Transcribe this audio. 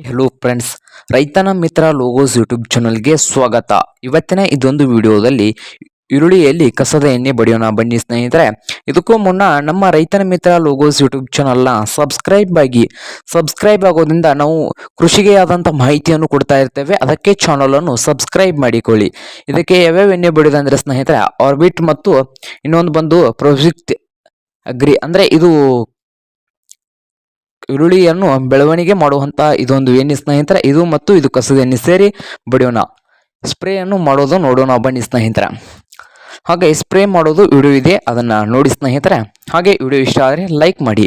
Hello friends, ರೈತನ ಮಿತ್ರ logos YouTube ಚಾನಲ್ಗೆ ಸ್ವಾಗತ. ಇವತ್ತಿನ ಇದೊಂದು ವಿಡಿಯೋದಲ್ಲಿ ಈರುಳ್ಳಿಯಲ್ಲಿ ಕಸದ ಎಣ್ಣೆ ಬಡಿಯೋಣ ಬನ್ನಿ ಸ್ನೇಹಿತರೆ. ಇದಕ್ಕೂ ಮುನ್ನ ನಮ್ಮ ರೈತನ ಮಿತ್ರ ಲೋಗೋಸ್ ಯೂಟ್ಯೂಬ್ ಚಾನಲ್ನ ಸಬ್ಸ್ಕ್ರೈಬ್ ಆಗೋದ್ರಿಂದ ನಾವು ಕೃಷಿಗೆ ಆದಂಥ ಮಾಹಿತಿಯನ್ನು ಕೊಡ್ತಾ ಇರ್ತೇವೆ. ಅದಕ್ಕೆ ಚಾನಲನ್ನು ಸಬ್ಸ್ಕ್ರೈಬ್ ಮಾಡಿಕೊಳ್ಳಿ. ಇದಕ್ಕೆ ಯಾವ್ಯಾವ ಎಣ್ಣೆ ಬಡಿಯೋದು ಅಂದರೆ ಸ್ನೇಹಿತರೆ, ಆರ್ಬಿಟ್ ಮತ್ತು ಇನ್ನೊಂದು ಬಂದು ಪ್ರೊಜೆಕ್ಟ್ ಅಗ್ರಿ, ಅಂದರೆ ಇದು ಈರುಳ್ಳಿಯನ್ನು ಬೆಳವಣಿಗೆ ಮಾಡುವಂತ ಇದೊಂದು ಎಣ್ಣೆ ಸ್ನೇಹಿತರೆ. ಇದು ಕಸದ ಎಣ್ಣೆ ಸೇರಿ ಬಡಿಯೋಣ. ಸ್ಪ್ರೇಯನ್ನು ಮಾಡೋದು ನೋಡೋಣ ಬನ್ನಿ ಸ್ನೇಹಿತರೆ. ಹಾಗೆ ಸ್ಪ್ರೇ ಮಾಡೋದು ವಿಡಿಯೋ ಇದೆ, ಅದನ್ನ ನೋಡಿ ಸ್ನೇಹಿತರೆ. ಹಾಗೆ ವಿಡಿಯೋ ಇಷ್ಟ ಆದರೆ ಲೈಕ್ ಮಾಡಿ.